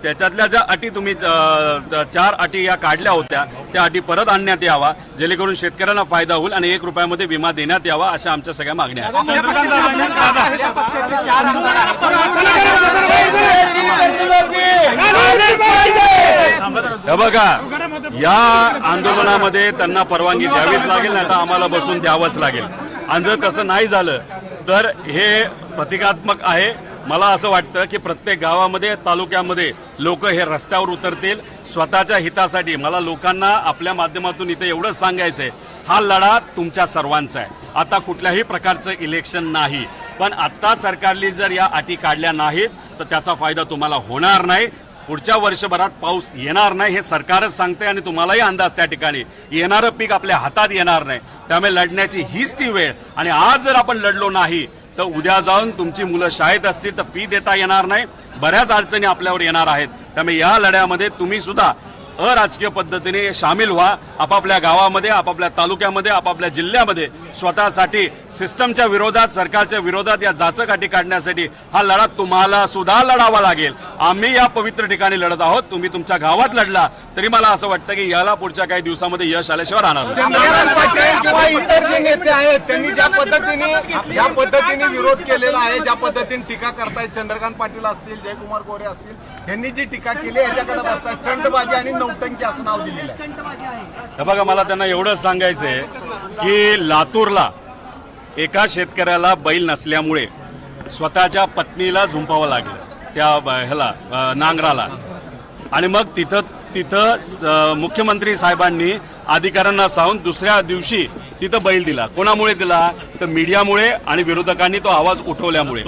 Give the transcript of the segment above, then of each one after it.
त्याच्यातल्या ज्या अटी तुम्ही 4 अटी या काढल्या होत्या त्या अटी परत आणण्यात यावा, जेणेकरून शेतकऱ्यांना फायदा होईल आणि 1 रुपयामध्ये विमा देण्यात यावा, अशा आमच्या सगळ्या मागण्या आहेत. हे बघा, या आंदोलनामध्ये त्यांना परवानगी द्यावीच लागेल, नाही तर आम्हाला बसून द्यावंच लागेल. आणि जर तसं नाही झालं तर हे प्रतिकात्मक आहे. मला असं वाटतं की प्रत्येक गावामध्ये तालुक्यामध्ये लोक हे रस्त्यावर उतरतील स्वतःच्या हितासाठी. मला लोकांना आपल्या माध्यमातून इथे एवढंच सांगायचंय, हा लढा तुमच्या सर्वांचा आहे. आता कुठल्याही प्रकारचं इलेक्शन नाही, पण आता सरकारने जर या अटी काढल्या नाहीत तर त्याचा फायदा तुम्हाला होणार नाही. पुढच्या वर्षभरात पाऊस येणार नाही हे सरकारच सांगते आणि तुम्हालाही अंदाज त्या ठिकाणी येणारं पीक आपल्या हातात येणार नाही. त्यामुळे लढण्याची हीच ती वेळ. आणि आज जर आपण लढलो नाही तर उद्या जाऊन तुमची मुलं शाळेत असतील तर फी देता येणार नाही, बऱ्याच अडचणी आपल्यावर येणार आहेत. त्यामुळे या लढ्यामध्ये तुम्ही सुद्धा अराजकीय पद्धतीने सामील व्हा. आपापल्या गावामध्ये, आपापल्या तालुक्यामध्ये, आपापल्या जिल्ह्यामध्ये स्वतःसाठी सिस्टमच्या विरोधात, सरकारच्या विरोधात या जाचकाठी काढण्यासाठी हा लढा तुम्हाला सुद्धा लढावा लागेल. आम्ही या पवित्र ठिकाणी लढत आहोत. तुम्ही तुमच्या गावात लढला तरी मला असं वाटतं की याला पुढच्या काही दिवसामध्ये यश आल्याशिवाय राहणार नाही. किंवा इतर जे नेते आहेत त्यांनी ज्या पद्धतीने विरोध केलेला आहे, ज्या पद्धतीने टीका करतायत, चंद्रकांत पाटील असतील, जयकुमार गोरे असतील, यांनी जी टीका केली याच्याकडे बसतात स्टंटबाजी आणि नौटंकी असं नाव दिलेलं आहे. बघा, मला त्यांना एवढंच सांगायचंय की लातूरला एका शेतकऱ्याला बैल नसल्यामुळे स्वतःच्या पत्नीला झुंपावं लागलं त्या ह्याला नांगराला. आणि मग तिथं मुख्यमंत्री साहेबांनी अधिकाऱ्यांना सांगून दुसऱ्या दिवशी तिथं बैल दिला. कोणामुळे दिला तर मीडियामुळे आणि विरोधकांनी तो आवाज उठवल्यामुळे.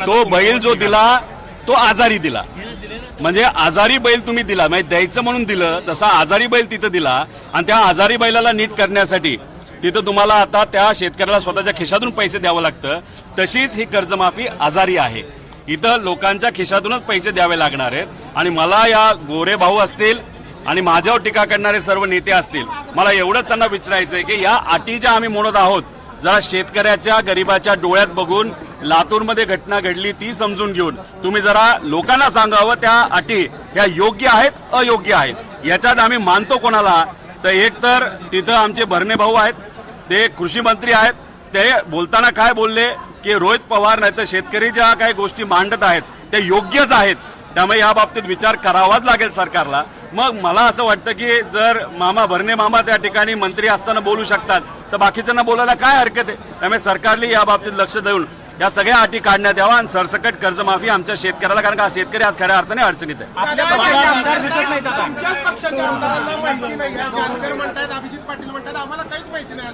तो बैल जो दिला तो आजारी दिला. म्हणजे आजारी बैल तुम्ही दिला, म्हणजे द्यायचं म्हणून दिलं, तसा आजारी बैल तिथं दिला. आणि त्या आजारी बैलाला नीट करण्यासाठी तिथं तुम्हाला आता त्या शेतकऱ्याला स्वतःच्या खिशातून पैसे द्यावं लागतं. तशीच ही कर्जमाफी आजारी आहे. इथं लोकांच्या खिशातूनच पैसे द्यावे लागणार आहेत. आणि मला या गोरे भाऊ असतील आणि माझ्यावर टीका करणारे सर्व नेते असतील, मला एवढंच त्यांना विचारायचंय की या अटी ज्या आम्ही म्हणत आहोत, जरा शेतकऱ्याच्या गरिबाच्या डोळ्यात बघून लातूरमध्ये घटना घडली ती समजून घेऊन तुम्ही जरा लोकांना सांगावं त्या अटी ह्या योग्य आहेत, अयोग्य आहेत. याच्यात आम्ही मानतो कोणाला तर एक तर तिथं आमचे भरणे भाऊ आहेत, ते कृषी मंत्री आहेत. ते बोलताना काय बोलले की रोहित पवार नाही तर शेतकरी ज्या काही गोष्टी मांडत आहेत ते योग्यच आहेत. त्यामुळे या बाबतीत विचार करावाच लागेल सरकारला. मग मला असं वाटतं की जर भरणे मामा त्या ठिकाणी मंत्री असताना बोलू शकतात तर बाकीच्यांना बोलायला काय हरकत आहे. त्यामुळे सरकारने या बाबतीत लक्ष देऊन या सगळ्या अटी काढण्यात यावा आणि सरसकट कर्जमाफी आमच्या शेतकऱ्याला, कारण का शेतकरी आज खऱ्या अर्थाने अडचणीत आहे.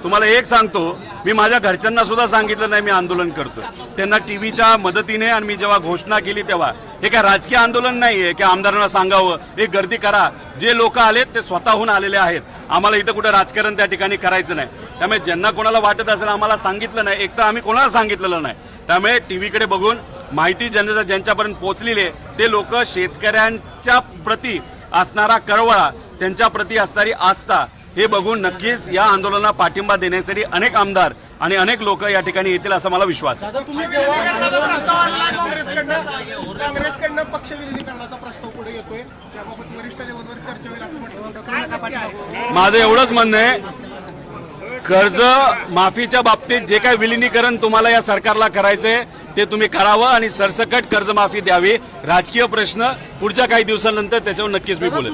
तुम्हाला एक सांगतो, मी माझ्या घरच्यांना सुद्धा सांगितलं नाही मी आंदोलन करतोय. त्यांना टीव्हीच्या मदतीने आणि मी जेव्हा घोषणा केली तेव्हा, हे काय राजकीय आंदोलन नाहीये की आमदारांना सांगावं एक गर्दी करा. जे लोक आलेत ते स्वतःहून आलेले आहेत. आम्हाला इथं कुठे राजकारण त्या ठिकाणी करायचं नाही. त्यामुळे ज्यांना कोणाला वाटत असेल आम्हाला सांगितलं नाही, एक तर आम्ही कोणाला सांगितलेलं नाही. त्यामुळे टीव्हीकडे बघून माहिती ज्यांच्यापर्यंत पोहोचलेली आहे ते लोक शेतकऱ्यांच्या प्रती असणारा कळवळा, त्यांच्या प्रती असणारी आस्था हे बघून नक्कीच या आंदोलनाला पाठिंबा देण्यासाठी अनेक आमदार आणि अनेक लोक या ठिकाणी येतील असा मला विश्वास आहे. काँग्रेसकडनं पक्ष विलीनीकरणाचा प्रस्ताव पुढे येतोय, त्याबाबत वरिष्ठ लेवलवर चर्चा होईल असं म्हटलं. माझं एवढंच म्हणणं आहे, कर्ज माफीच्या बाबतीत जे काही विलिनीकरण तुम्हाला या सरकारला करायचंय ते तुम्ही करावं आणि सरसकट कर्जमाफी द्यावी. राजकीय प्रश्न पुढच्या काही दिवसांनंतर त्याच्यावर नक्कीच मी बोलेन.